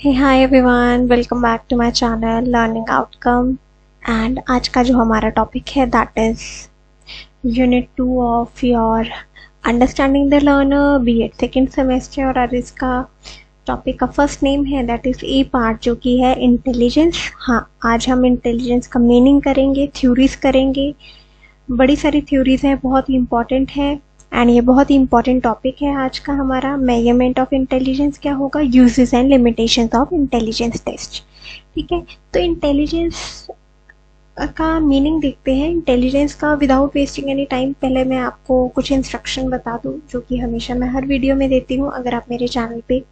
Hey hi everyone, welcome back to my channel learning outcome. And आज का जो हमारा टॉपिक है that is unit 2 of your understanding the learner B.Ed second semester. और इसका topic का फर्स्ट नेम है दैट इज ए पार्ट, जो कि है इंटेलिजेंस। हाँ, आज हम इंटेलिजेंस का मीनिंग करेंगे, थ्योरीज करेंगे। बड़ी सारी थ्योरीज हैं, बहुत ही इंपॉर्टेंट है एंड ये बहुत ही इंपॉर्टेंट टॉपिक है आज का हमारा। मेजरमेंट ऑफ इंटेलिजेंस क्या होगा, uses and limitations of intelligence test. ठीक है, तो इंटेलिजेंस का मीनिंग देखते हैं। इंटेलिजेंस का विदाउट वेस्टिंग एनी टाइम पहले मैं आपको कुछ इंस्ट्रक्शन बता दूं, जो कि हमेशा मैं हर वीडियो में देती हूं। अगर आप मेरे चैनल पे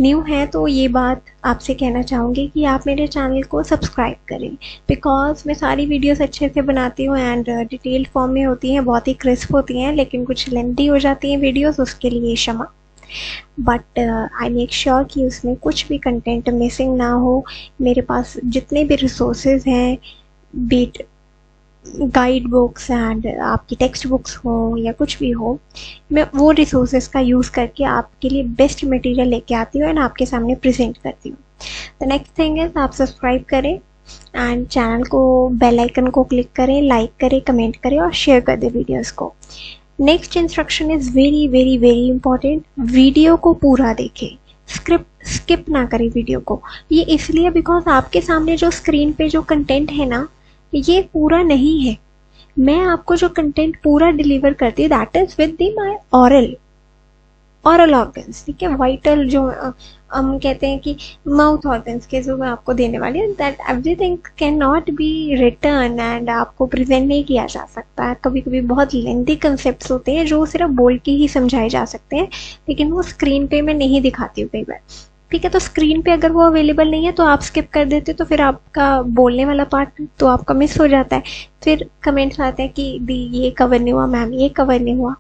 न्यू है तो ये बात आपसे कहना चाहूँगी कि आप मेरे चैनल को सब्सक्राइब करें, बिकॉज मैं सारी वीडियोस अच्छे से बनाती हूँ एंड डिटेल्ड फॉर्म में होती हैं, बहुत ही क्रिस्प होती हैं, लेकिन कुछ लेंथी हो जाती हैं वीडियोस, उसके लिए क्षमा। बट आई मेक श्योर कि उसमें कुछ भी कंटेंट मिसिंग ना हो। मेरे पास जितने भी रिसोर्सेज हैं, बीट गाइड बुक्स एंड आपकी टेक्स्ट बुक्स हो या कुछ भी हो, मैं वो रिसोर्सेज का यूज़ करके आपके लिए बेस्ट मटेरियल लेके आती हूँ एंड आपके सामने प्रेजेंट करती हूँ। द नेक्स्ट थिंग इज आप सब्सक्राइब करें एंड चैनल को, बेल आइकन को क्लिक करें, लाइक करें, कमेंट करें और शेयर कर दें वीडियोस को। Next instruction is very very very important, video को पूरा देखें, स्क्रिप्ट स्किप ना करें वीडियो को। ये इसलिए बिकॉज आपके सामने जो स्क्रीन पे जो कंटेंट है ना, ये पूरा नहीं है। मैं आपको जो कंटेंट पूरा डिलीवर करती हूँ that is with the my oral organs. ठीक है, वाइटल जो हम कहते हैं कि माउथ ऑर्गन्स के जो मैं आपको देने वाली हूँ, that everything can not B return and आपको प्रेजेंट नहीं किया जा सकता है। कभी कभी बहुत लेंथी कंसेप्ट होते हैं जो सिर्फ बोल के ही समझाए जा सकते हैं, लेकिन वो स्क्रीन पे मैं नहीं दिखाती हूँ कई बार। ठीक है, तो स्क्रीन पे अगर वो अवेलेबल नहीं है तो आप स्किप कर देते, तो फिर आपका बोलने वाला पार्ट तो आपका मिस हो जाता है। फिर कमेंट्स आते हैं कि दी ये कवर नहीं हुआ, मैम ये कवर नहीं हुआ।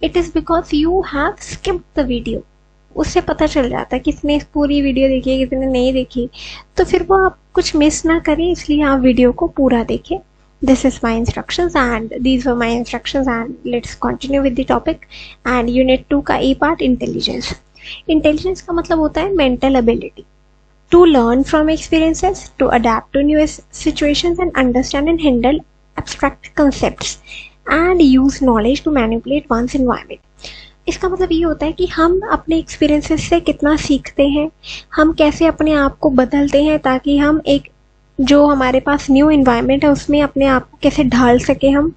It is because you have skipped the video. उससे पता चल जाता है किसने पूरी वीडियो देखी है, किसने नहीं देखी, तो फिर वो आप कुछ मिस ना करें, इसलिए आप वीडियो को पूरा देखें। This is my instructions and these were my instructions and let's continue with the topic and unit 2 का A part intelligence। इंटेलिजेंस का मतलब होता है mental ability to learn from experiences, to adapt to new situations and understand and handle abstract concepts and use knowledge to manipulate one's environment. इसका मतलब ये होता है कि हम अपने एक्सपीरियंसेस से कितना सीखते हैं, हम कैसे अपने आप को बदलते हैं ताकि हम एक जो हमारे पास न्यू एनवायरनमेंट है उसमें अपने आप को कैसे ढाल सके, हम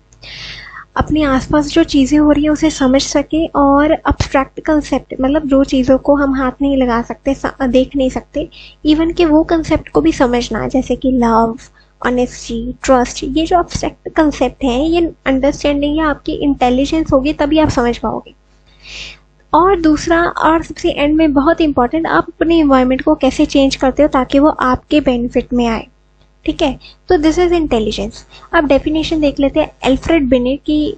अपने आसपास जो चीज़ें हो रही हैं उसे समझ सके। और अब्स्ट्रैक्ट कंसेप्ट मतलब जो चीज़ों को हम हाथ नहीं लगा सकते, देख नहीं सकते, इवन कि वो कंसेप्ट को भी समझना, जैसे कि लव, ऑनेस्टी, ट्रस्ट, ये जो अब्स्ट्रैक्ट कंसेप्ट हैं, ये अंडरस्टैंडिंग या आपकी इंटेलिजेंस होगी तभी आप समझ पाओगे। और दूसरा और सबसे एंड में बहुत इंपॉर्टेंट, आप अपने इन्वायरमेंट को कैसे चेंज करते हो ताकि वो आपके बेनिफिट में आए। ठीक है, तो दिस इज इंटेलिजेंस। अब डेफिनेशन देख लेते हैं। एल्फ्रेड बिनेट की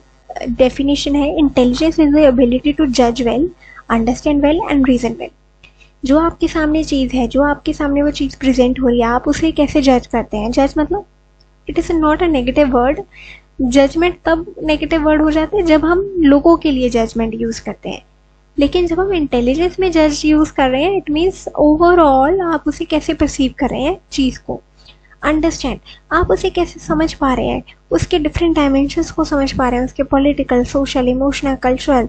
डेफिनेशन है, intelligence is the ability to जज well, understand well and reason well. जो आपके सामने चीज़ है, जो आपके सामने वो चीज़ प्रेजेंट हो रही है, आप उसे कैसे जज करते हैं। जज मतलब it is not a negative word. Judgement तब नेगेटिव वर्ड हो जाते हैं जब हम लोगों के लिए जजमेंट यूज़ करते हैं, लेकिन जब हम इंटेलिजेंस में जज यूज़ कर रहे हैं, इट मीन्स ओवरऑल आप उसे कैसे परसीव कर रहे हैं चीज़ को। अंडरस्टैंड, आप उसे कैसे समझ पा रहे हैं, उसके डिफरेंट डायमेंशंस को समझ पा रहे हैं, उसके political, social, emotional, cultural,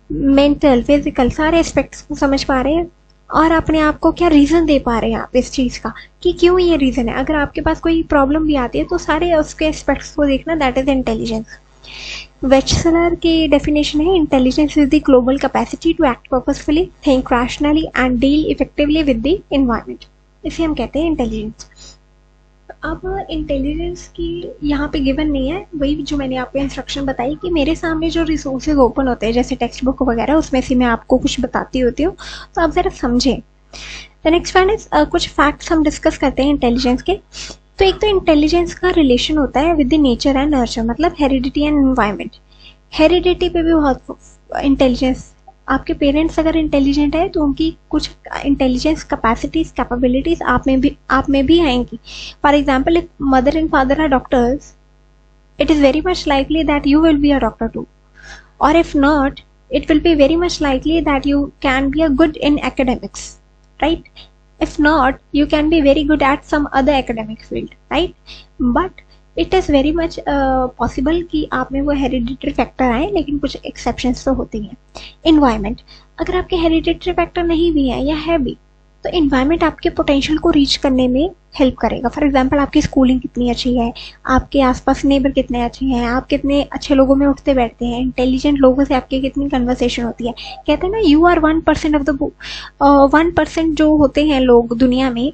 mental, physical सारे एस्पेक्ट्स को समझ पा रहे हैं। और अपने आप को क्या रीज़न दे पा रहे हैं आप इस चीज़ का कि क्यों ये रीज़न है। अगर आपके पास कोई प्रॉब्लम भी आती है तो सारे उसके एस्पेक्ट्स को देखना, दैट इज इंटेलिजेंस। वेचसलर की डेफिनेशन है, intelligence is the global capacity to act purposefully, think rationally and deal effectively with the environment. इसे हम कहते हैं इंटेलिजेंस। अब इंटेलिजेंस की यहाँ पे गिवन नहीं है, वही जो मैंने आपको इंस्ट्रक्शन बताई कि मेरे सामने जो रिसोर्सेज ओपन होते हैं जैसे टेक्स्ट बुक वगैरह, उसमें से मैं आपको कुछ बताती होती हूँ, तो आप ज़रा समझें। द नेक्स्ट वन इज कुछ फैक्ट्स हम डिस्कस करते हैं इंटेलिजेंस के। तो एक तो इंटेलिजेंस का रिलेशन होता है with the nature and nurture, मतलब हेरिडिटी एंड एनवायरनमेंट। हेरिडिटी पे भी बहुत इंटेलिजेंस, आपके पेरेंट्स अगर इंटेलिजेंट है तो उनकी कुछ इंटेलिजेंस कैपेसिटीज, कैपेबिलिटीज आप में भी आएंगी। For example, if mother and father are doctors, it is very much likely that you will be a doctor too, और if not, it will be very much likely that you can be a good in academics, right? if not you can be very good at some other academic field, right? But it is very much possible कि आप में वो hereditary factor आए, लेकिन कुछ exceptions तो होती हैं. इन्वायरमेंट, अगर आपके हेरिडिटरी फैक्टर नहीं भी है या है भी, तो इन्वायरमेंट आपके पोटेंशियल को रीच करने में हेल्प करेगा. फॉर एग्जांपल आपकी स्कूलिंग कितनी अच्छी है, आपके आसपास नेबर कितने अच्छे हैं, आप कितने अच्छे लोगों में उठते बैठते हैं, इंटेलिजेंट लोगों से आपकी कितनी कन्वर्सेशन होती है. कहते हैं ना, यू आर 1% ऑफ द 1% जो होते हैं लोग दुनिया में,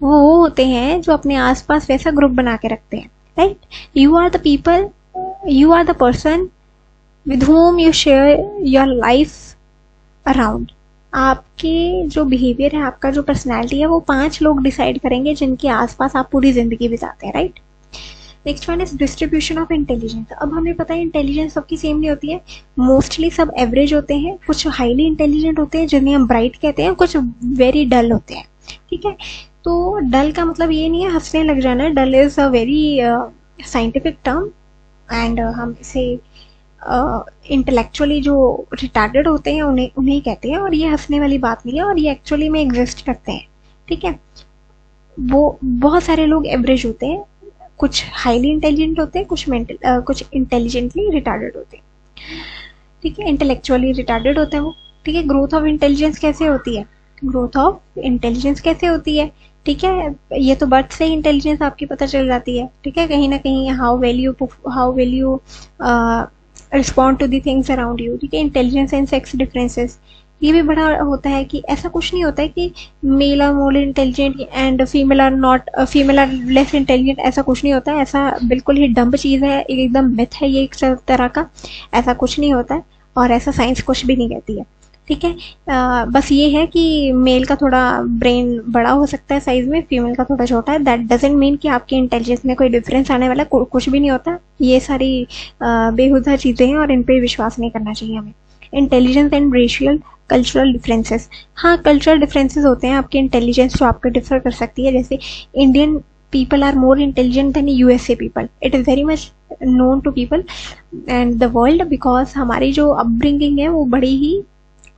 वो होते हैं जो अपने आसपास वैसा ग्रुप बना के रखते हैं, right? You are the people, you are the person with whom you share your life around. आपके जो बिहेवियर है, आपका जो पर्सनैलिटी है, वो 5 लोग डिसाइड करेंगे जिनके आसपास आप पूरी जिंदगी बिताते हैं, right? Next one is distribution of intelligence. अब हमें पता है इंटेलिजेंस सबकी सेम नहीं होती है, मोस्टली सब एवरेज होते हैं. कुछ हाईली इंटेलिजेंट होते हैं जिन्हें हम ब्राइट कहते हैं, कुछ वेरी डल होते हैं, ठीक है? तो डल का मतलब ये नहीं है हंसने लग जाना. Dull is a very scientific term and हम इसे इंटेलेक्चुअली जो रिटार्डेड होते हैं उन्हें कहते हैं, और ये हंसने वाली बात नहीं है, और ये एक्चुअली में एग्जिस्ट करते हैं, ठीक है? वो बहुत सारे लोग एवरेज होते हैं, कुछ हाईली इंटेलिजेंट होते हैं, कुछ इंटेलिजेंटली रिटार्डेड होते हैं, ठीक है? इंटेलेक्चुअली रिटार्डेड होते हैं वो, ठीक है? ग्रोथ ऑफ इंटेलिजेंस कैसे होती है? ग्रोथ ऑफ इंटेलिजेंस कैसे होती है, ठीक है? ये तो बर्थ से ही इंटेलिजेंस आपकी पता चल जाती है, ठीक है? कहीं ना कहीं how will you respond to the things around you, ठीक है? इंटेलिजेंस एंड सेक्स डिफरेंसेस, ये भी बड़ा होता है कि ऐसा कुछ नहीं होता है कि male are more intelligent and female are less intelligent, ऐसा कुछ नहीं होता है. ऐसा बिल्कुल ही डम्ब चीज़ है, एकदम मिथ है ये एक तरह का. ऐसा कुछ नहीं होता है, और ऐसा साइंस कुछ भी नहीं कहती है, ठीक है? बस ये है कि मेल का थोड़ा ब्रेन बड़ा हो सकता है साइज में, फीमेल का थोड़ा छोटा है. दैट डजेंट मीन कि आपके इंटेलिजेंस में कोई डिफरेंस आने वाला, कुछ भी नहीं होता. ये सारी बेहुदा चीज़ें हैं और इन पर विश्वास नहीं करना चाहिए हमें. Intelligence and racial cultural differences, हाँ कल्चरल डिफरेंसेस होते हैं आपके इंटेलिजेंस जो आपको डिफर कर सकती है. जैसे Indian people are more intelligent than USA people. It is very much known to people and the world, because हमारी जो अपब्रिंगिंग है वो बड़ी ही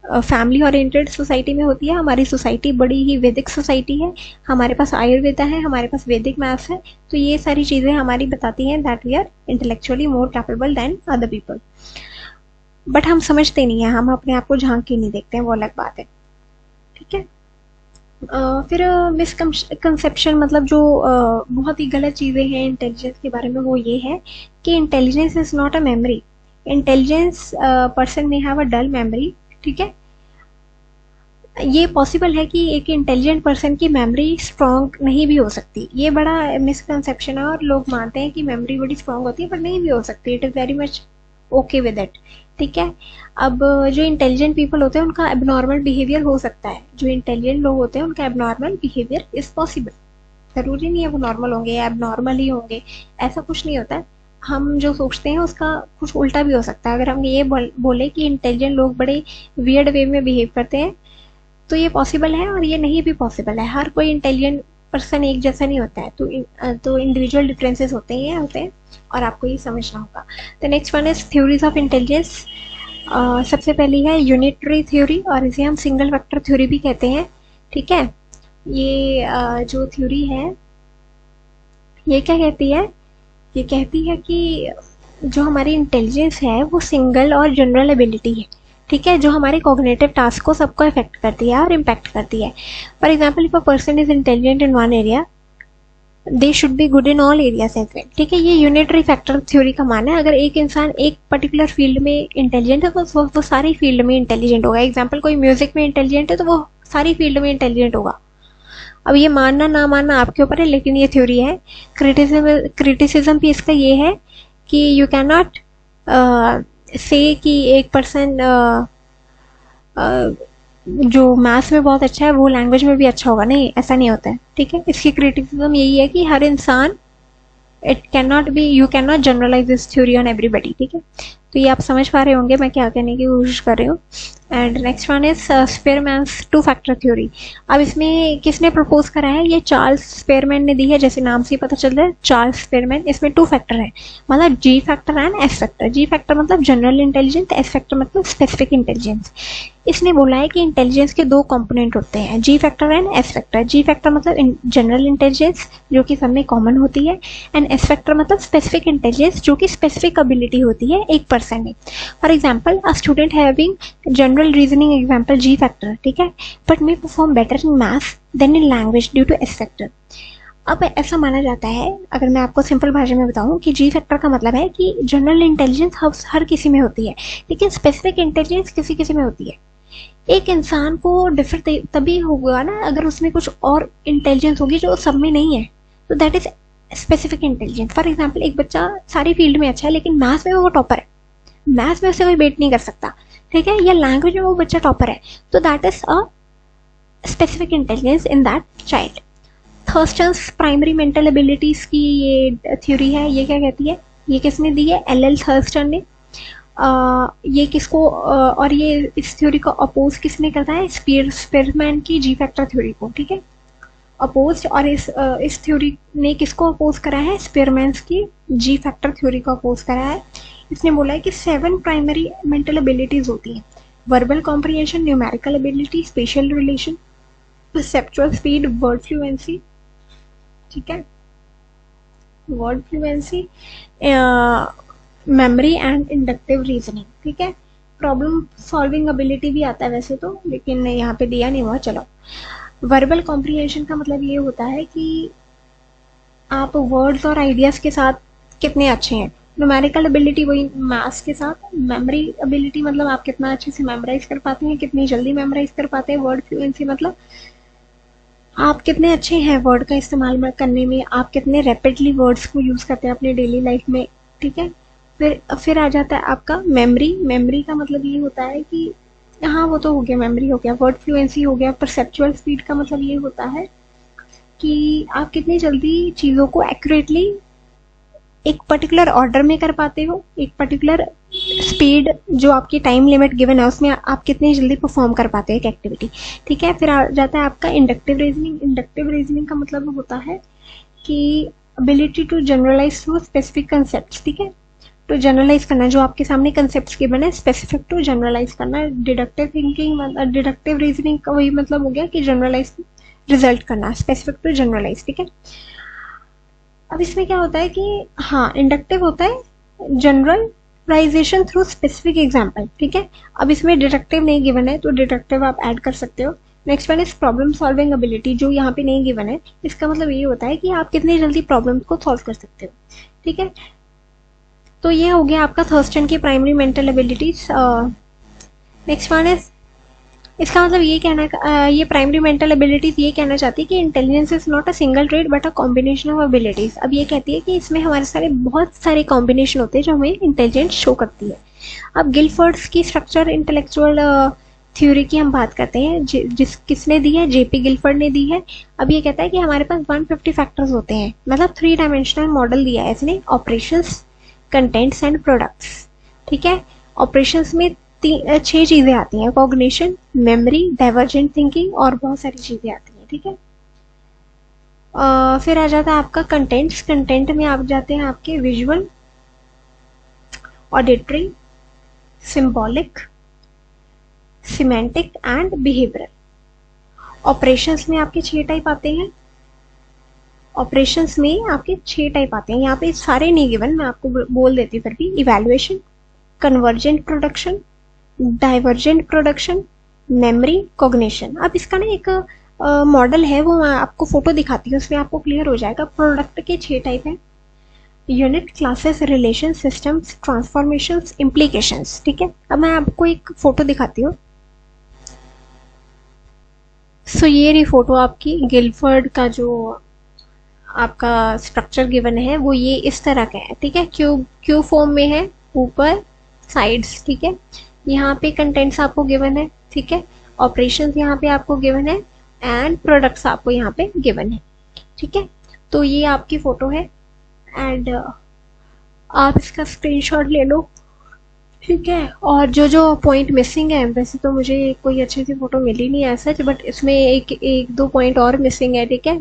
फैमिली ओरिएंटेड सोसाइटी में होती है. हमारी सोसाइटी बड़ी ही वैदिक सोसाइटी है, हमारे पास आयुर्वेदा है, हमारे पास वैदिक मैथ्स है. तो ये सारी चीज़ें हमारी बताती हैं that we are intellectually more capable than other people. But हम समझते नहीं हैं, हम अपने आप को झांक के नहीं देखते हैं, वो अलग बात है, ठीक है? फिर मिसकंसेप्शन, मतलब जो बहुत ही गलत चीज़ें हैं इंटेलिजेंस के बारे में, वो ये है कि intelligence is not a memory. Intelligence person में हैव अ डल मेमोरी, ठीक है? ये पॉसिबल है कि एक इंटेलिजेंट पर्सन की मेमोरी स्ट्रॉन्ग नहीं भी हो सकती. ये बड़ा मिसकंसेप्शन है, और लोग मानते हैं कि मेमोरी बड़ी स्ट्रॉन्ग होती है, पर नहीं भी हो सकती. It is very much okay with it, ठीक है? अब जो इंटेलिजेंट पीपल होते हैं उनका एबनॉर्मल बिहेवियर हो सकता है. जो इंटेलिजेंट लोग होते हैं उनका एबनॉर्मल बिहेवियर इज पॉसिबल. ज़रूरी नहीं है वो नॉर्मल होंगे या एबनॉर्मल ही होंगे, ऐसा कुछ नहीं होता है. हम जो सोचते हैं उसका कुछ उल्टा भी हो सकता है. अगर हम ये बोले कि इंटेलिजेंट लोग बड़े वियर्ड वे में बिहेव करते हैं, तो ये पॉसिबल है, और ये नहीं भी पॉसिबल है. हर कोई इंटेलिजेंट पर्सन एक जैसा नहीं होता है, तो इंडिविजुअल डिफरेंसेस होते हैं, और आपको ये समझना होगा. The next one is theories of intelligence. सबसे पहली है यूनिटरी थ्योरी, और इसे हम सिंगल वेक्टर थ्योरी भी कहते हैं, ठीक है? ये जो थ्योरी है ये क्या कहती है? ये कहती है कि जो हमारी इंटेलिजेंस है वो सिंगल और जनरल एबिलिटी है, ठीक है? जो हमारे कॉग्निटिव टास्क को सबको इफेक्ट करती है और इम्पैक्ट करती है. For example, if a person is intelligent in one area, they should be good in all areas as well, ठीक है? ये यूनिटरी फैक्टर थ्योरी का मानना है. अगर एक इंसान एक पर्टिकुलर फील्ड में इंटेलिजेंट है तो वो सारी फील्ड में इंटेलिजेंट होगा. एग्जाम्पल, कोई म्यूजिक में इंटेलिजेंट है तो वो सारी फील्ड में इंटेलिजेंट होगा. अब ये मानना ना मानना आपके ऊपर है, लेकिन ये थ्योरी है. क्रिटिसिज्म भी इसका ये है कि यू कैन नॉट से कि एक पर्सन जो मैथ्स में बहुत अच्छा है वो लैंग्वेज में भी अच्छा होगा. नहीं, ऐसा नहीं होता है, ठीक है? इसकी क्रिटिसिज्म यही है कि हर इंसान, it can not be, you can not generalise this theory on everybody, ठीक है? तो ये आप समझ पा रहे होंगे मैं क्या कहने की कोशिश कर रही हूँ। And next one is Spearman's two factor theory. अब इसमें किसने प्रपोज करा है? ये चार्ल्स स्पेयरमैन ने दी है, जैसे नाम से ही पता चल रहा है चार्ल्स स्पेयरमैन। इसमें 2 फैक्टर है, मतलब जी factor and S factor. G factor मतलब जनरल इंटेलिजेंस, एस फैक्टर मतलब स्पेसिफिक इंटेलिजेंस। इसने बोला है कि इंटेलिजेंस के 2 कंपोनेंट होते हैं, G factor and S factor. G factor मतलब जनरल इंटेलिजेंस जो कि सब में कॉमन होती है, एंड एस फैक्टर मतलब स्पेसिफिक इंटेलिजेंस जो कि स्पेसिफिक एबिलिटी होती है एक पर्सन में। For example a student having general reasoning example G factor, ठीक है, but may perform better in maths than in language due to S factor. अब ऐसा माना जाता है, अगर मैं आपको सिंपल भाषा में बताऊं, कि जी फैक्टर का मतलब है कि जनरल इंटेलिजेंस हर किसी में होती है, लेकिन स्पेसिफिक इंटेलिजेंस किसी किसी में होती है। एक इंसान को डिफर तभी होगा ना अगर उसमें कुछ और इंटेलिजेंस होगी जो सब में नहीं है, तो that is specific intelligence. For example एक बच्चा सारी फील्ड में अच्छा है लेकिन मैथ्स में वो टॉपर है, मैथ्स में उससे कोई बेट नहीं कर सकता, ठीक है, या लैंग्वेज में वो बच्चा टॉपर है, तो that is a specific intelligence in that child. Thurstone's primary mental abilities की ये थ्योरी है, ये क्या कहती है? ये किसने दी है? एल थर्स्टन ने। ये किसको और ये इस थ्योरी को अपोज किसने करता है? स्पेयरमैन की जी फैक्टर थ्योरी को, ठीक है, अपोज। और इस थ्योरी ने किसको अपोज करा है? स्पेयरमैन की जी फैक्टर थ्योरी को अपोज करा है। इसने बोला है कि 7 प्राइमरी मेंटल एबिलिटीज होती हैं, verbal comprehension, numerical ability, special relation, perceptual speed, word fluency, ठीक है, word fluency, memory and inductive reasoning, ठीक है। प्रॉब्लम सॉल्विंग एबिलिटी भी आता है वैसे तो, लेकिन यहाँ पे दिया नहीं हुआ। चलो, वर्बल कॉम्प्रिहेंशन का मतलब ये होता है कि आप वर्ड्स और आइडियाज के साथ कितने अच्छे हैं। न्यूमेरिकल एबिलिटी वही मैथ्स के साथ। मेमोरी एबिलिटी मतलब आप कितना अच्छे से मेमोराइज कर पाते हैं, कितनी जल्दी मेमोराइज कर पाते हैं। वर्ड फ्लुएंसी मतलब आप कितने अच्छे हैं वर्ड का इस्तेमाल करने में, आप कितने रैपिडली वर्ड्स को यूज करते हैं अपने डेली लाइफ में, ठीक है। फिर आ जाता है आपका मेमोरी। मेमोरी का मतलब ये होता है कि हाँ वो तो हो गया, मेमोरी हो गया। वर्ड फ्लुएंसी हो गया। परसेप्चुअल स्पीड का मतलब ये होता है कि आप कितनी जल्दी चीज़ों को एक्यूरेटली एक पर्टिकुलर ऑर्डर में कर पाते हो, एक पर्टिकुलर स्पीड जो आपकी टाइम लिमिट गिवन है उसमें आप कितनी जल्दी परफॉर्म कर पाते हैं एक एक्टिविटी, ठीक है। फिर आ जाता है आपका इंडक्टिव रीजनिंग। इंडक्टिव रीजनिंग का मतलब होता है कि ability to generalise through specific concept, ठीक है, तो जनरलाइज करना जो आपके सामने कंसेप्ट गिवन है, स्पेसिफिक टू जनरलाइज करना। डिडक्टिव थिंकिंग, डिडक्टिव रीजनिंग का वही मतलब हो गया कि जनरलाइज रिजल्ट करना, स्पेसिफिक टू जनरलाइज, ठीक है। अब इसमें क्या होता है कि हाँ इंडक्टिव होता है जनरलाइजेशन थ्रू स्पेसिफिक एग्जाम्पल, ठीक है। अब इसमें डिडक्टिव नहीं गिवन है तो डिडक्टिव आप ऐड कर सकते हो। Next one is problem solving ability, जो यहाँ पे नहीं गिवन है। इसका मतलब ये होता है कि आप कितनी जल्दी प्रॉब्लम को सॉल्व कर सकते हो, ठीक है। तो ये हो गया आपका थर्स्टन की primary mental abilities. Next one is, इसका मतलब ये कहना, ये प्राइमरी मेंटल एबिलिटीज ये कहना चाहती है कि intelligence is not a single trade but a combination of abilities. अब ये कहती है कि इसमें हमारे बहुत सारे कॉम्बिनेशन होते हैं जो हमें इंटेलिजेंस शो करती है। अब गिलफोर्ड्स की स्ट्रक्चर इंटेलेक्चुअल थ्योरी की हम बात करते हैं, किसने दी है? जेपी गिलफोर्ड ने दी है। अब ये कहता है कि हमारे पास 150 फैक्टर्स होते हैं, मतलब 3 डायमेंशनल मॉडल दिया है इसने, ऑपरेशंस, कंटेंट्स एंड प्रोडक्ट्स, ठीक है। ऑपरेशंस में 6 चीजें आती हैं, कॉग्निशन, मेमोरी, डाइवर्जेंट थिंकिंग और बहुत सारी चीजें आती हैं, ठीक है। फिर आ जाता है आपका कंटेंट्स। कंटेंट में आप जाते हैं आपके visual, auditory, symbolic, semantic and behavioural. Operations में आपके 6 टाइप आते हैं। ऑपरेशंस में आपके 6 टाइप आते हैं, यहाँ पे सारे नहीं गिवन, मैं आपको बोल देती हूँ फिर भी। Evaluation, convergent production, divergent production, memory, cognition. अब इसका ना एक मॉडल है, वो मैं आपको फोटो दिखाती हूँ, उसमें आपको क्लियर हो जाएगा। प्रोडक्ट के 6 टाइप हैं, unit, classes, relation, systems, transformations, implications, ठीक है। अब मैं आपको एक फोटो दिखाती हूँ। सो ये रही फोटो आपकी। गिलफोर्ड का जो आपका स्ट्रक्चर गिवन है वो ये इस तरह का है, ठीक है। क्यू फॉर्म में है, ऊपर साइड्स, ठीक है। यहाँ पे कंटेंट्स आपको गिवन है, ठीक है। ऑपरेशंस यहाँ पे आपको गिवन है एंड प्रोडक्ट्स आपको यहाँ पे गिवन है, ठीक है। तो ये आपकी फोटो है एंड आप इसका स्क्रीनशॉट ले लो ठीक है। और जो जो पॉइंट मिसिंग है, वैसे तो मुझे कोई अच्छी सी फोटो मिली नहीं है सच, बट इसमें एक एक दो पॉइंट और मिसिंग है। ठीक है,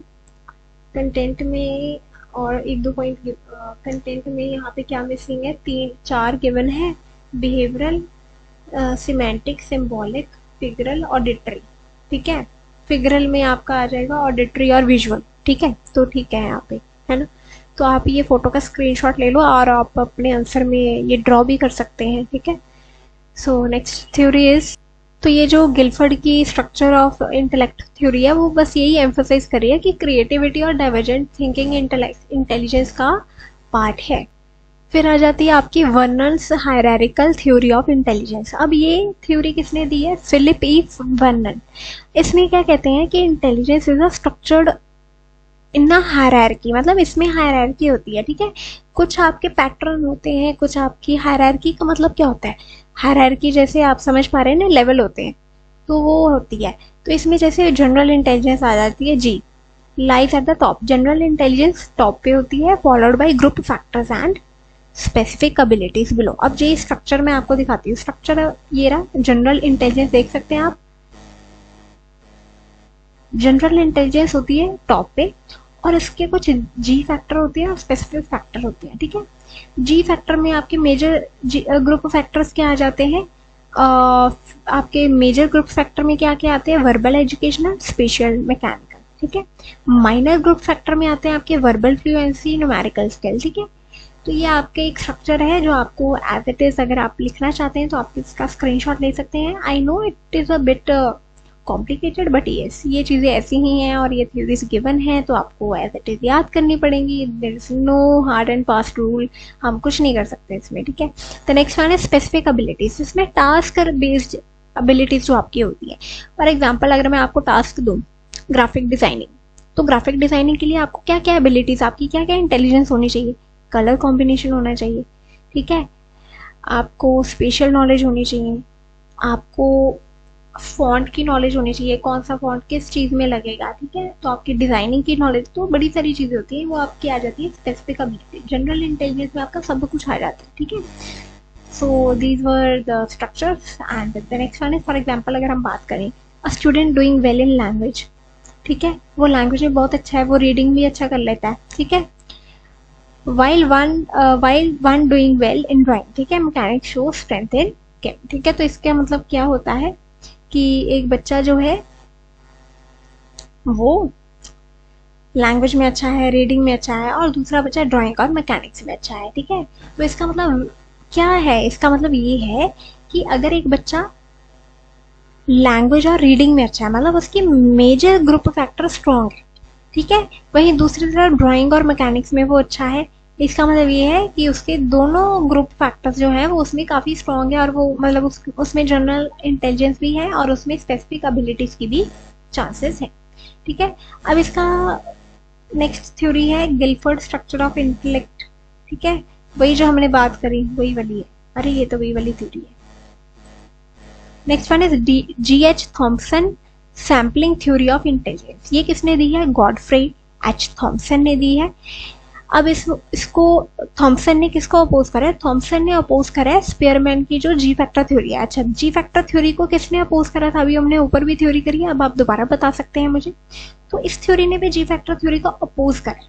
कंटेंट में और एक दो पॉइंट कंटेंट में यहाँ पे क्या मिसिंग है, तीन चार गिवन है, behavioural, semantic, symbolic, figural, auditory. ठीक है, फिगरल में आपका आ जाएगा ऑडिटरी और विजुअल। ठीक है, तो ठीक है यहाँ पे, है ना। तो आप ये फोटो का स्क्रीनशॉट ले लो और आप अपने आंसर में ये ड्रॉ भी कर सकते हैं। ठीक है, सो नेक्स्ट थ्योरी इज, तो ये जो गिलफर्ड की स्ट्रक्चर ऑफ इंटेलेक्ट थ्योरी है, वो बस यही एम्फोसाइज कर रही है कि क्रिएटिविटी और डाइवर्जेंट थिंकिंग इंटेलिजेंस का पार्ट है। फिर आ जाती है आपकी वर्नन्स हायरार्किकल थ्योरी ऑफ इंटेलिजेंस। अब ये थ्योरी किसने दी है, फिलिप ई वर्नन। इसमें क्या कहते हैं कि intelligence is a structured in a hierarchy, मतलब इसमें हायरार्की होती है। ठीक है, कुछ आपके पैटर्न होते हैं, कुछ आपकी हायरार्की का मतलब क्या होता है, हायरार्की जैसे आप समझ पा रहे हैं ना, लेवल होते हैं, तो वो होती है। तो इसमें जैसे जनरल इंटेलिजेंस आ जाती है, G lies at the top. General intelligence top पे होती है, followed by group factors and specific abilities below. अब ये स्ट्रक्चर मैं आपको दिखाती हूँ। स्ट्रक्चर ये रहा, जनरल इंटेलिजेंस देख सकते हैं आप, जनरल इंटेलिजेंस होती है टॉप पे, और इसके कुछ जी फैक्टर होते हैं और स्पेसिफिक फैक्टर होते हैं। ठीक है, जी फैक्टर में आपके मेजर ग्रुप फैक्टर्स क्या आ जाते हैं, आपके मेजर ग्रुप फैक्टर में क्या क्या आते हैं, वर्बल, एजुकेशनल, स्पेशल, मैकेनिकल। ठीक है, माइनर ग्रुप फैक्टर में आते हैं आपके वर्बल फ्लुएंसी, न्यूमेरिकल स्किल। ठीक है, तो ये आपके एक स्ट्रक्चर है जो आपको एज इट इज अगर आप लिखना चाहते हैं तो आप इसका स्क्रीनशॉट ले सकते हैं। I know it is a bit complicated, but yes ये चीज़ें ऐसी ही हैं और ये थ्योरीज गिवन है, तो आपको एज इट इज याद करनी पड़ेंगी। There is no hard and fast rule, हम कुछ नहीं कर सकते इसमें। ठीक है, तो नेक्स्ट वन है स्पेसिफिक एबिलिटीज। इसमें टास्क बेस्ड एबिलिटीज जो आपकी होती है। फॉर एग्जाम्पल अगर मैं आपको टास्क दूँ ग्राफिक डिजाइनिंग, तो ग्राफिक डिजाइनिंग के लिए आपको क्या क्या एबिलिटीज, आपकी क्या क्या इंटेलिजेंस होनी चाहिए, कलर कॉम्बिनेशन होना चाहिए। ठीक है, आपको स्पेशल नॉलेज होनी चाहिए, आपको फॉन्ट की नॉलेज होनी चाहिए, कौन सा फॉन्ट किस चीज़ में लगेगा। ठीक है, तो आपकी डिजाइनिंग की नॉलेज, तो बड़ी सारी चीज़ें होती हैं, वो आपकी आ जाती है स्पेसिफिक एबिलिटी। जनरल इंटेलिजेंस में आपका सब कुछ आ जाता है। ठीक है, so these were the structures and the next one is, for example अगर हम बात करें, a student doing well in language. ठीक है, वो लैंग्वेज में बहुत अच्छा है, वो रीडिंग भी अच्छा कर लेता है। ठीक है, while one doing well in drawing। ठीक है, मैकेनिक शो स्ट्रेंथ इन केम। ठीक है, तो इसका मतलब क्या होता है कि एक बच्चा जो है वो लैंग्वेज में अच्छा है, रीडिंग में अच्छा है, और दूसरा बच्चा ड्राइंग और मैकेनिक्स में अच्छा है। ठीक है, तो इसका मतलब क्या है, इसका मतलब ये है कि अगर एक बच्चा लैंग्वेज और रीडिंग में अच्छा है, मतलब उसकी मेजर ग्रुप फैक्टर स्ट्रॉन्ग है। ठीक है, वहीं दूसरी तरफ ड्राइंग और मैकेनिक्स में वो अच्छा है, इसका मतलब ये है कि उसके दोनों ग्रुप फैक्टर्स जो हैं वो उसमें काफ़ी स्ट्रॉन्ग है, और वो मतलब उसमें जनरल इंटेलिजेंस भी है और उसमें स्पेसिफिक एबिलिटीज की भी चांसेस है। ठीक है, अब इसका नेक्स्ट थ्योरी है गिलफर्ड स्ट्रक्चर ऑफ इंटेलेक्ट। ठीक है, वही जो हमने बात करी वही वाली है, अरे ये तो वही वाली थ्योरी है। Next one is G.H. Thomson sampling theory of intelligence. ये किसने दी है, गॉडफ्रे एच थॉम्सन ने दी है। अब इसको थॉम्सन ने किसको अपोज करा है, थॉम्सन ने अपोज करा है स्पीयरमैन की जो जी फैक्टर थ्योरी है। अच्छा, जी फैक्टर थ्योरी को किसने अपोज करा था, अभी हमने ऊपर भी थ्योरी करी है, अब आप दोबारा बता सकते हैं मुझे। तो इस थ्योरी ने भी जी फैक्टर थ्योरी को अपोज करा है।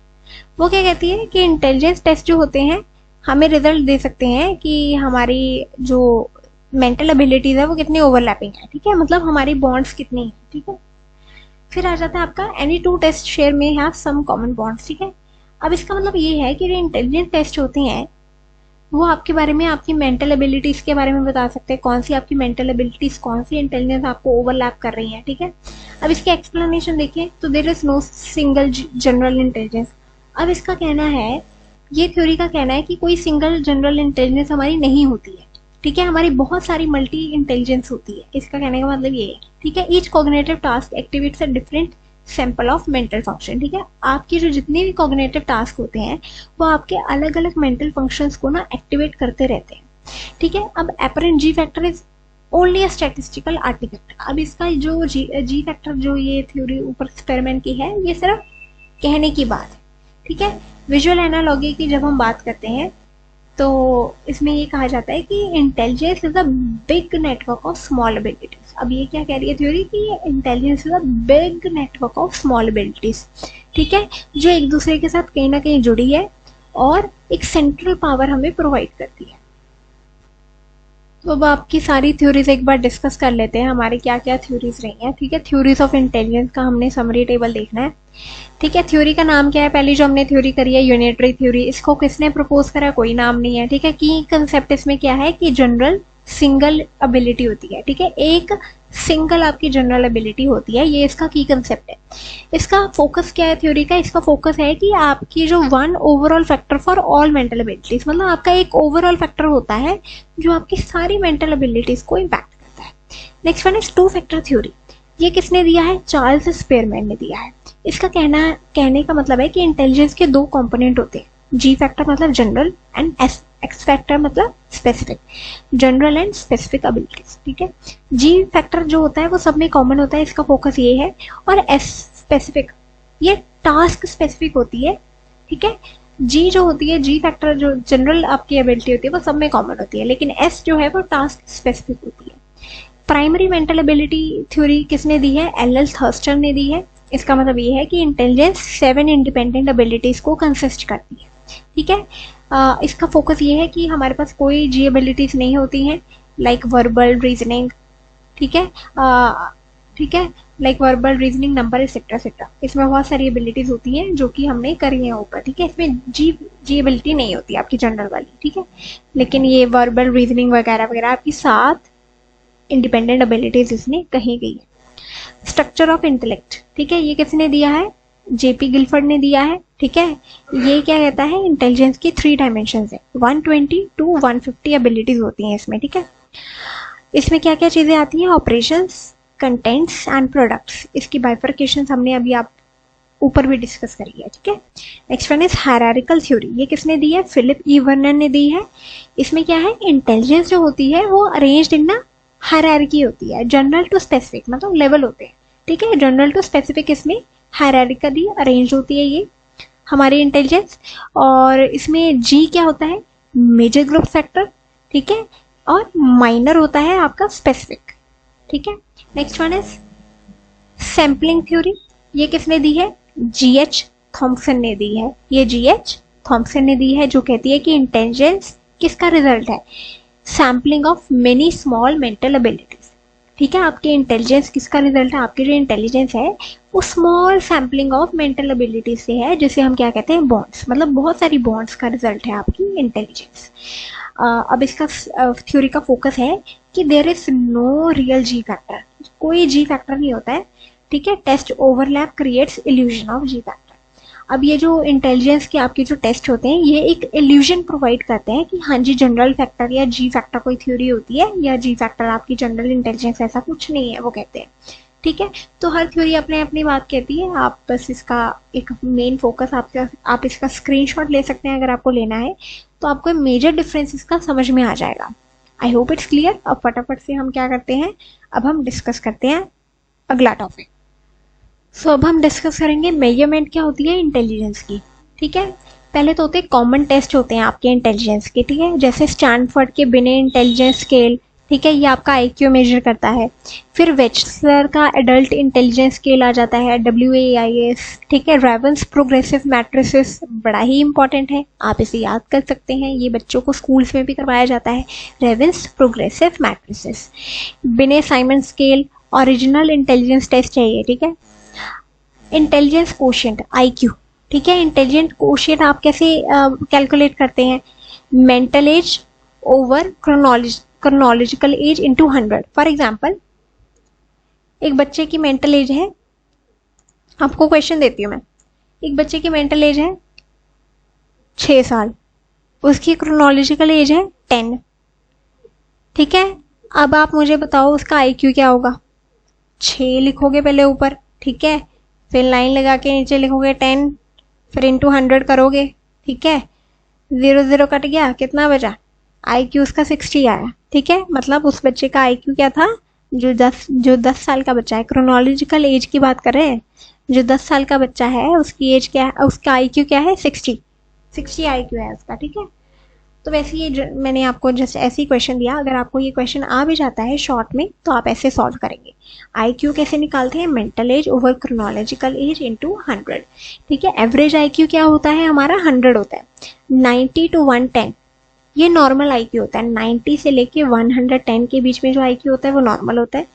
वो क्या कहती है कि इंटेलिजेंस टेस्ट जो होते हैं हमें रिजल्ट दे सकते हैं कि हमारी जो मेंटल एबिलिटीज है वो कितनी ओवरलैपिंग है। ठीक है, मतलब हमारी बॉन्ड्स कितनी है। ठीक है, फिर आ जाता है आपका एनी टू टेस्ट शेयर में हैव सम कॉमन बॉन्ड्स। ठीक है, अब इसका मतलब ये है कि जो इंटेलिजेंस टेस्ट होते हैं वो आपके बारे में, आपकी मेंटल एबिलिटीज के बारे में बता सकते हैं, कौन सी आपकी मेंटल एबिलिटीज, कौन सी इंटेलिजेंस आपको ओवरलैप कर रही है। ठीक है, अब इसकी एक्सप्लेनेशन देखिए, तो there is no single general intelligence. अब इसका कहना है, ये थ्योरी का कहना है कि कोई सिंगल जनरल इंटेलिजेंस हमारी नहीं होती है। ठीक है, हमारी बहुत सारी मल्टी इंटेलिजेंस होती है, इसका कहने का मतलब ये है। ठीक है, each cognitive task activates a different sample of mental function. ठीक है, आपके जो जितने भी कॉग्निटिव टास्क होते हैं वो आपके अलग अलग मेंटल फंक्शंस को ना एक्टिवेट करते रहते हैं। ठीक है, अब apparent G factor is only a statistical artefact. अब इसका जो जी फैक्टर जो ये थ्योरी ऊपर एक्सपेरिमेंट की है, ये सिर्फ कहने की बात है। ठीक है, विजुअल एनालॉजी की जब हम बात करते हैं तो इसमें ये कहा जाता है कि intelligence is a big network of small abilities. अब ये क्या कह रही है थ्योरी कि intelligence is a big network of small abilities, ठीक है, जो एक दूसरे के साथ कहीं ना कहीं जुड़ी है और एक सेंट्रल पावर हमें प्रोवाइड करती है। तो अब आपकी सारी थ्योरीज एक बार डिस्कस कर लेते हैं, हमारी क्या क्या थ्योरीज रही हैं, ठीक है। थ्योरीज ऑफ इंटेलिजेंस का हमने समरी टेबल देखना है, ठीक है। थ्योरी का नाम क्या है, पहली जो हमने थ्योरी करी है यूनिटरी थ्योरी, इसको किसने प्रपोज करा, कोई नाम नहीं है, ठीक है। की कंसेप्ट इसमें क्या है कि जनरल सिंगल एबिलिटी होती है, ठीक है, एक सिंगल आपकी जनरल एबिलिटी होती है, ये इसका की कंसेप्ट है। इसका फोकस क्या है थ्योरी का, इसका फोकस है कि आपकी जो one overall factor for all mental abilities, मतलब आपका एक ओवरऑल फैक्टर होता है जो आपकी सारी मेंटल एबिलिटीज को इम्पैक्ट करता है। Next one is to factor theory, ये किसने दिया है, चार्ल्स स्पेयरमैन ने दिया है। इसका कहने का मतलब है कि इंटेलिजेंस के दो कंपोनेंट होते हैं, जी फैक्टर मतलब जनरल एंड एक्स फैक्टर मतलब specific, general and specific abilities, ठीक है। जी फैक्टर जो होता है वो सब में कॉमन होता है, इसका फोकस ये है, और एस स्पेसिफिक ये टास्क स्पेसिफिक होती है, ठीक है। जी जो होती है, जी फैक्टर जो जनरल आपकी एबिलिटी होती है वो सब में कॉमन होती है, लेकिन एस जो है वो टास्क स्पेसिफिक होती है। प्राइमरी मेंटल एबिलिटी थ्योरी किसने दी है, एल थर्स्टन ने दी है। इसका मतलब ये है कि इंटेलिजेंस 7 इंडिपेंडेंट एबिलिटीज को कंसिस्ट करती है, ठीक है। इसका फोकस ये है कि हमारे पास कोई जी एबिलिटीज नहीं होती हैं, लाइक वर्बल रीजनिंग, ठीक है, ठीक है, like verbal reasoning, number etcetera etcetera, इसमें बहुत सारी एबिलिटीज होती हैं जो कि हमने करी है ऊपर, ठीक है। इसमें जी एबिलिटी नहीं होती आपकी जनरल वाली, ठीक है, लेकिन ये वर्बल रीजनिंग वगैरह वगैरह आपकी 7 इंडिपेंडेंट एबिलिटीज इसमें कही गई है। स्ट्रक्चर ऑफ इंटेलेक्ट, ठीक है, ये किसने दिया है, जेपी गिलफर्ड ने दिया है, ठीक है। ये क्या कहता है, इंटेलिजेंस की 3 डायमेंशंस है, 120 to 150 एबिलिटीज होती हैं इसमें, ठीक है। इसमें क्या क्या चीजें आती हैं, ऑपरेशंस, कंटेंट्स एंड प्रोडक्ट्स, इसकी बाइफर्केशन हमने अभी आप ऊपर भी डिस्कस करी है, ठीक है। Next one is hierarchical theory, ये किसने दी है, फिलिप ई वर्नन ने दी है। इसमें क्या है, इंटेलिजेंस जो होती है वो अरेंज्ड इन ना हायरार्की होती है, जनरल टू स्पेसिफिक मतलब लेवल होते हैं, ठीक है, जनरल टू स्पेसिफिक इसमें हायरार्किकली अरेंज होती है ये हमारी इंटेलिजेंस। और इसमें जी क्या होता है, मेजर ग्रुप फैक्टर, ठीक है, और माइनर होता है आपका स्पेसिफिक, ठीक है। Next one is sampling theory, ये किसने दी है, जीएच थॉम्पसन ने दी है, ये जीएच थॉम्पसन ने दी है, जो कहती है कि इंटेलिजेंस किसका रिजल्ट है, sampling of many small mental abilities, ठीक है। आपकी इंटेलिजेंस किसका रिजल्ट है, आपकी जो इंटेलिजेंस है वो small sampling of mental ability से है, जिसे हम क्या कहते हैं, बॉन्ड्स, मतलब बहुत सारी बॉन्ड्स का रिजल्ट है आपकी इंटेलिजेंस। अब इसका थ्योरी का फोकस है कि there is no real G factor, कोई जी फैक्टर नहीं होता है, ठीक है। Test overlap creates illusion of G factor. अब ये जो इंटेलिजेंस के आपके जो टेस्ट होते हैं ये एक इल्यूजन प्रोवाइड करते हैं कि हाँ जी जनरल फैक्टर या जी फैक्टर कोई थ्योरी होती है, या जी फैक्टर आपकी जनरल इंटेलिजेंस, ऐसा कुछ नहीं है वो कहते हैं, ठीक है। तो हर थ्योरी अपने अपनी बात कहती है, आप बस इसका एक मेन फोकस आप इसका स्क्रीनशॉट ले सकते हैं अगर आपको लेना है, तो आपको मेजर डिफरेंस इसका समझ में आ जाएगा। I hope it's clear. अब फटाफट से हम क्या करते हैं, अब हम डिस्कस करते हैं अगला टॉपिक। सो अब हम डिस्कस करेंगे मेजरमेंट क्या होती है इंटेलिजेंस की, ठीक है। पहले तो होते हैं कॉमन टेस्ट होते हैं आपके इंटेलिजेंस के, ठीक है, जैसे स्टैनफोर्ड के बिने इंटेलिजेंस स्केल, ठीक है, ये आपका आईक्यू मेजर करता है। फिर वेचलर का एडल्ट इंटेलिजेंस स्केल आ जाता है, WAIS, ठीक है। रेवंस प्रोग्रेसिव मैट्रिसेस बड़ा ही इंपॉर्टेंट है, आप इसे याद कर सकते हैं, ये बच्चों को स्कूल्स में भी करवाया जाता है, Raven's progressive matrices. Binet Simon scale original intelligence test है ये, ठीक है। इंटेलिजेंस कोशिएंट IQ, ठीक है, इंटेलिजेंट कोशिएंट आप कैसे कैलकुलेट करते हैं, mental as over chronological age into 100। For example एक बच्चे की मेंटल एज है, आपको क्वेश्चन देती हूँ मैं, एक बच्चे की मेंटल एज है 6 साल, उसकी क्रोनोलॉजिकल एज है 10, ठीक है। अब आप मुझे बताओ उसका IQ क्या होगा, 6 लिखोगे पहले ऊपर, ठीक है, फिर लाइन लगा के नीचे लिखोगे 10, फिर इंटू 100 करोगे, ठीक है, 0 0 कट गया, कितना बचा, IQ उसका 60 आया, ठीक है। मतलब उस बच्चे का IQ क्या था, जो 10 साल का बच्चा है, क्रोनोलॉजिकल एज की बात कर रहे हैं, जो 10 साल का बच्चा है उसकी एज क्या है, उसका IQ क्या है, 60 IQ है उसका, ठीक है। तो वैसे ये मैंने आपको जस्ट ऐसे ही क्वेश्चन दिया, अगर आपको ये क्वेश्चन आ भी जाता है शॉर्ट में तो आप ऐसे सॉल्व करेंगे। IQ कैसे निकालते हैं, mental as over chronological age into 100। ठीक है, एवरेज IQ क्या होता है हमारा, 100 होता है। 90 to 110 ये नॉर्मल IQ होता है। 90 से लेके 110 के बीच में जो IQ होता है वो नॉर्मल होता है।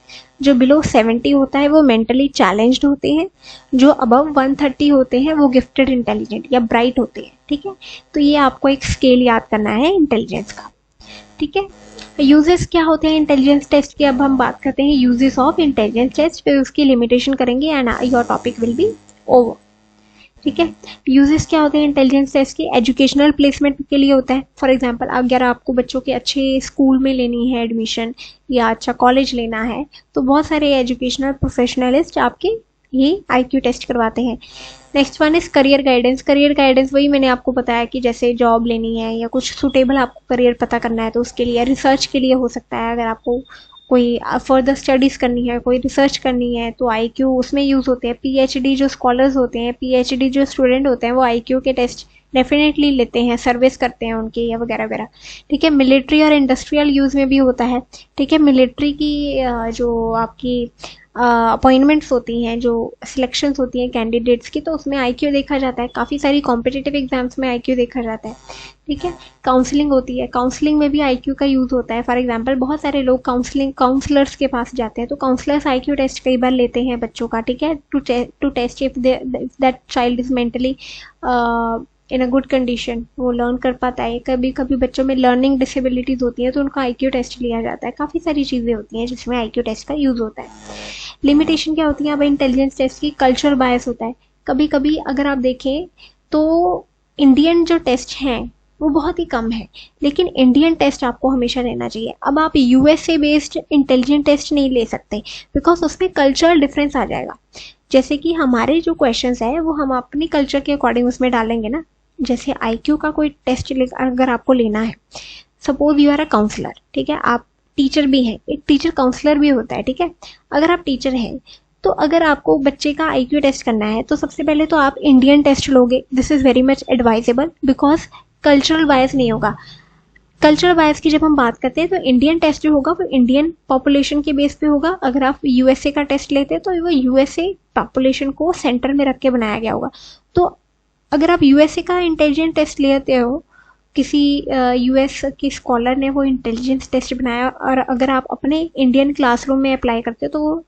जो बिलो 70 होता है वो मेंटली चैलेंज्ड होते हैं। जो अबव 130 होते हैं वो गिफ्टेड इंटेलिजेंट या ब्राइट होते हैं। ठीक है, तो ये आपको एक स्केल याद करना है इंटेलिजेंस का। ठीक है, यूजेस क्या होते हैं इंटेलिजेंस टेस्ट के, अब हम बात करते हैं यूजेस ऑफ इंटेलिजेंस टेस्ट, फिर उसकी लिमिटेशन करेंगे and your topic will be over. ठीक है, यूजेस क्या होते हैं इंटेलिजेंस टेस्ट के, एजुकेशनल प्लेसमेंट के लिए होता है। फॉर एग्जांपल अगर आपको बच्चों के अच्छे स्कूल में लेनी है एडमिशन या अच्छा कॉलेज लेना है तो बहुत सारे एजुकेशनल प्रोफेशनलिस्ट आपके ये IQ टेस्ट करवाते हैं। Next one is career guidance. Career guidance वही मैंने आपको बताया कि जैसे जॉब लेनी है या कुछ सुटेबल आपको करियर पता करना है तो उसके लिए, रिसर्च के लिए हो सकता है। अगर आपको कोई फर्दर स्टडीज़ करनी है, कोई रिसर्च करनी है तो IQ उसमें यूज़ होते हैं। PhD जो स्कॉलर्स होते हैं, PhD जो स्टूडेंट होते हैं वो IQ के टेस्ट डेफिनेटली लेते हैं, सर्विस करते हैं उनके या वगैरह वगैरह। ठीक है, मिलिट्री और इंडस्ट्रियल यूज़ में भी होता है। ठीक है, मिलिट्री की जो आपकी अपॉइंटमेंट्स होती हैं, जो सिलेक्शंस होती हैं कैंडिडेट्स की, तो उसमें IQ देखा जाता है। काफ़ी सारी कॉम्पिटिटिव एग्जाम्स में IQ देखा जाता है। ठीक है, काउंसलिंग होती है, काउंसलिंग में भी IQ का यूज़ होता है। फॉर एग्जांपल बहुत सारे लोग काउंसलर्स के पास जाते हैं तो काउंसलर्स IQ टेस्ट कई बार लेते हैं बच्चों का। ठीक है, to test if that child is mentally in a good condition, वो लर्न कर पाता है। कभी कभी बच्चों में लर्निंग डिसेबिलिटीज़ होती हैं तो उनका IQ टेस्ट लिया जाता है। काफ़ी सारी चीज़ें होती हैं जिसमें IQ टेस्ट का यूज़ होता है। लिमिटेशन क्या होती है अब इंटेलिजेंस टेस्ट की, कल्चरल बायस होता है। कभी कभी अगर आप देखें तो इंडियन जो टेस्ट हैं वो बहुत ही कम है, लेकिन इंडियन टेस्ट आपको हमेशा लेना चाहिए। अब आप USA बेस्ड इंटेलिजेंट टेस्ट नहीं ले सकते बिकॉज उसमें कल्चरल डिफरेंस आ जाएगा। जैसे कि हमारे जो क्वेश्चंस है वो हम अपनी कल्चर के अकॉर्डिंग उसमें डालेंगे ना। जैसे IQ का कोई टेस्ट अगर आपको लेना है, suppose you are a counsellor. ठीक है, आप टीचर भी हैं, एक टीचर काउंसलर भी होता है। ठीक है, अगर आप टीचर हैं तो अगर आपको बच्चे का IQ टेस्ट करना है तो सबसे पहले तो आप इंडियन टेस्ट लोगे। This is very much advisable because cultural bias नहीं होगा। कल्चरल बायस की जब हम बात करते हैं तो इंडियन टेस्ट जो होगा वो इंडियन पॉपुलेशन के बेस पे होगा। अगर आप USA का टेस्ट लेते हैं तो वो USA पॉपुलेशन को सेंटर में रख के बनाया गया होगा। तो अगर आप USA का इंटेलिजेंट टेस्ट लेते हो, किसी US की स्कॉलर ने वो इंटेलिजेंस टेस्ट बनाया और अगर आप अपने इंडियन क्लासरूम में अप्लाई करते हो तो वो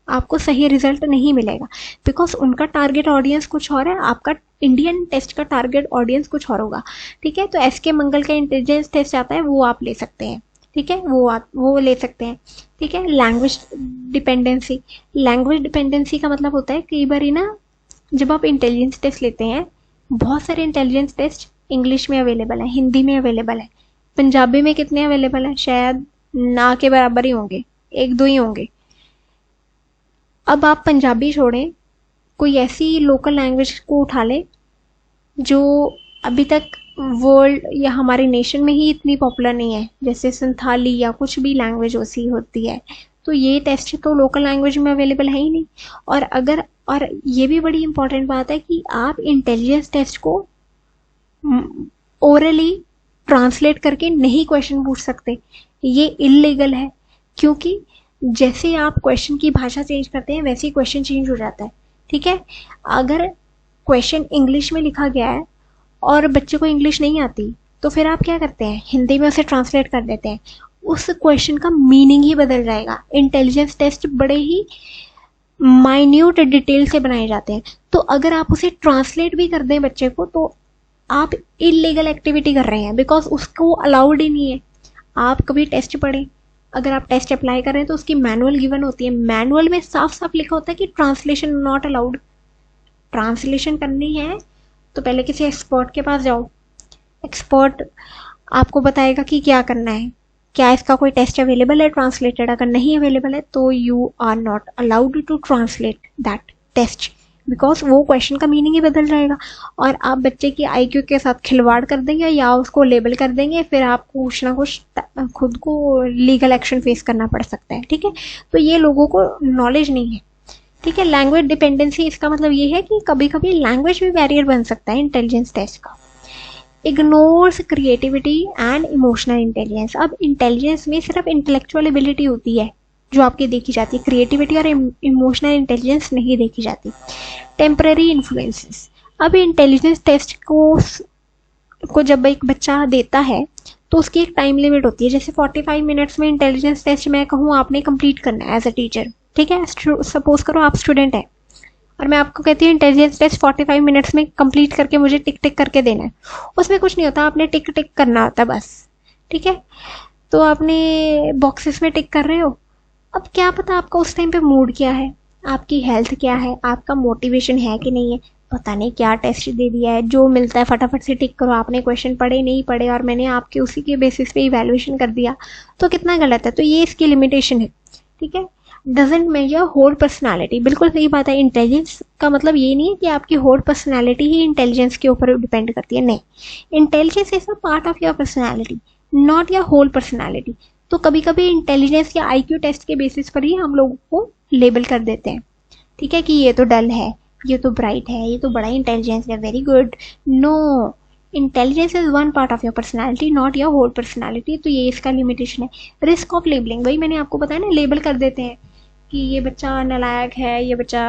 आपको सही रिजल्ट नहीं मिलेगा बिकॉज उनका टारगेट ऑडियंस कुछ और है, आपका इंडियन टेस्ट का टारगेट ऑडियंस कुछ और होगा। ठीक है, तो SK मंगल का इंटेलिजेंस टेस्ट आता है वो आप ले सकते हैं। ठीक है, वो ले सकते हैं। ठीक है, लैंग्वेज डिपेंडेंसी। लैंग्वेज डिपेंडेंसी का मतलब होता है कई बार ना जब आप इंटेलिजेंस टेस्ट लेते हैं, बहुत सारे इंटेलिजेंस टेस्ट इंग्लिश में अवेलेबल है, हिंदी में अवेलेबल है, पंजाबी में कितने अवेलेबल हैं, शायद ना के बराबर ही होंगे, 1-2 ही होंगे। अब आप पंजाबी छोड़ें, कोई ऐसी लोकल लैंग्वेज को उठा ले जो अभी तक वर्ल्ड या हमारे नेशन में ही इतनी पॉपुलर नहीं है, जैसे संथाली या कुछ भी लैंग्वेज ऐसी होती है, तो ये टेस्ट तो लोकल लैंग्वेज में अवेलेबल है ही नहीं। और ये भी बड़ी इंपॉर्टेंट बात है कि आप इंटेलिजेंस टेस्ट को ओरली ट्रांसलेट करके नहीं क्वेश्चन पूछ सकते, ये इलीगल है। क्योंकि जैसे आप क्वेश्चन की भाषा चेंज करते हैं वैसे ही क्वेश्चन चेंज हो जाता है। ठीक है, अगर क्वेश्चन इंग्लिश में लिखा गया है और बच्चे को इंग्लिश नहीं आती तो फिर आप क्या करते हैं, हिंदी में उसे ट्रांसलेट कर देते हैं, उस क्वेश्चन का मीनिंग ही बदल जाएगा। इंटेलिजेंस टेस्ट बड़े ही माइन्यूट डिटेल से बनाए जाते हैं, तो अगर आप उसे ट्रांसलेट भी कर दें बच्चे को तो आप इलीगल एक्टिविटी कर रहे हैं बिकॉज उसको अलाउड ही नहीं है। आप कभी टेस्ट पढ़ें, अगर आप टेस्ट अप्लाई कर रहे हैं तो उसकी मैनुअल गिवन होती है, मैनुअल में साफ साफ लिखा होता है कि ट्रांसलेशन नॉट अलाउड। ट्रांसलेशन करनी है तो पहले किसी एक्सपर्ट के पास जाओ, एक्सपर्ट आपको बताएगा कि क्या करना है, क्या इसका कोई टेस्ट अवेलेबल है ट्रांसलेटेड। अगर नहीं अवेलेबल है तो you are not allowed to translate that test because वो क्वेश्चन का मीनिंग ही बदल जाएगा और आप बच्चे की IQ के साथ खिलवाड़ कर देंगे या उसको लेबल कर देंगे, फिर आपको कुछ ना कुछ खुद को लीगल एक्शन फेस करना पड़ सकता है। ठीक है, तो ये लोगों को नॉलेज नहीं है। ठीक है, लैंग्वेज डिपेंडेंसी, इसका मतलब ये है कि कभी कभी लैंग्वेज भी बैरियर बन सकता है इंटेलिजेंस टेस्ट का। Ignores creativity and emotional intelligence. अब इंटेलिजेंस में सिर्फ इंटेलेक्चुअल एबिलिटी होती है जो आपकी देखी जाती है, क्रिएटिविटी और इमोशनल इंटेलिजेंस नहीं देखी जाती। Temporary influences. अब इंटेलिजेंस टेस्ट को जब एक बच्चा देता है तो उसकी एक टाइम लिमिट होती है, जैसे 45 मिनट्स में इंटेलिजेंस टेस्ट मैं कहूँ आपने कंप्लीट करना है एज अ टीचर, ठीक है। सपोज करो आप स्टूडेंट है और मैं आपको कहती हूँ इंटेलिजेंस टेस्ट 45 मिनट्स में कंप्लीट करके मुझे टिक टिक करके देना है। उसमें कुछ नहीं होता, आपने टिक टिक करना होता है बस, ठीक है। तो आपने बॉक्सेस में टिक कर रहे हो। अब क्या पता आपका उस टाइम पे मूड क्या है, आपकी हेल्थ क्या है, आपका मोटिवेशन है कि नहीं है, पता नहीं क्या टेस्ट दे दिया है, जो मिलता है फटाफट से टिक करो। आपने क्वेश्चन पढ़े नहीं पढ़े और मैंने आपके उसी के बेसिस पे इवैल्यूएशन कर दिया, तो कितना गलत है। तो ये इसकी लिमिटेशन है, ठीक है। डजेंट मेजर होल पर्सनैलिटी, बिल्कुल सही बात है। इंटेलिजेंस का मतलब ये नहीं है कि आपकी होल पर्सनैलिटी ही इंटेलिजेंस के ऊपर डिपेंड करती है, नहीं। Intelligence is a part of your personality, not your whole personality. तो कभी कभी इंटेलिजेंस या आईक्यू टेस्ट के बेसिस पर ही हम लोगों को लेबल कर देते हैं, ठीक है, कि ये तो डल है, ये तो ब्राइट है, ये तो बड़ा इंटेलिजेंस है, very good. No, intelligence is one part of your personality, not your whole personality. तो ये इसका लिमिटेशन है। रिस्क ऑफ लेबलिंग, वही मैंने आपको बताया ना, लेबल कर देते हैं कि ये बच्चा नालायक है, ये बच्चा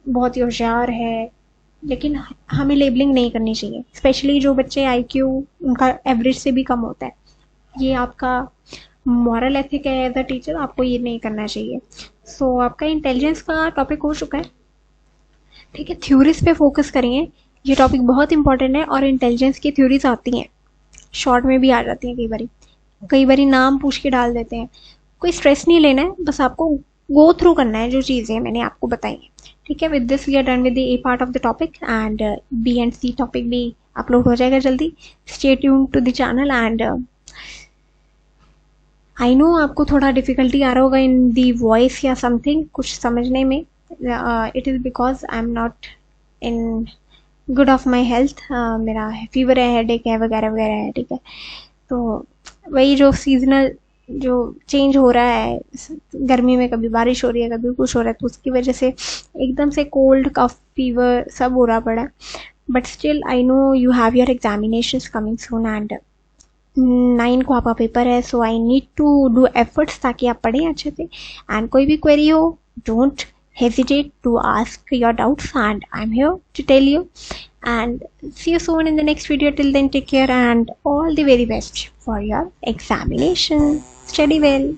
बहुत ही होशियार है, लेकिन हमें लेबलिंग नहीं करनी चाहिए। स्पेशली जो बच्चे आईक्यू उनका एवरेज से भी कम होता है, ये आपका मॉरल एथिक है एज अ टीचर, आपको ये नहीं करना चाहिए। सो आपका इंटेलिजेंस का टॉपिक हो चुका है, ठीक है। थ्योरीज पे फोकस करेंगे, ये टॉपिक बहुत इंपॉर्टेंट है। और इंटेलिजेंस की थ्योरीज आती हैं, शॉर्ट में भी आ जाती हैं, कई बार नाम पूछ के डाल देते हैं। कोई स्ट्रेस नहीं लेना है, बस आपको गो थ्रू करना है जो चीज़ें मैंने आपको बताई हैं, ठीक है। With this we are done with the A part of the topic and B and C topic भी अपलोड हो जाएगा जल्दी। Stay tuned to the channel and I know आपको थोड़ा डिफिकल्टी आ रहा होगा इन दी वॉइस या समथिंग कुछ समझने में। It is because I am not in good of my health, मेरा फीवर है, हेडेक है, वगैरह वगैरह है, ठीक है। तो वही जो सीजनल जो चेंज हो रहा है, गर्मी में कभी बारिश हो रही है, कभी कुछ हो रहा है, तो उसकी वजह से एकदम से कोल्ड कफ फीवर सब हो रहा पड़ा। But still I know you have your examinations coming soon and 9 को आपका पेपर है, so I need to do efforts ताकि आप पढ़ें अच्छे से। एंड कोई भी क्वेरी हो, don't hesitate to ask your doubts and I'm here to tell you, and see you soon in the next video. Till then, take care and all the very best for your examination. Study well.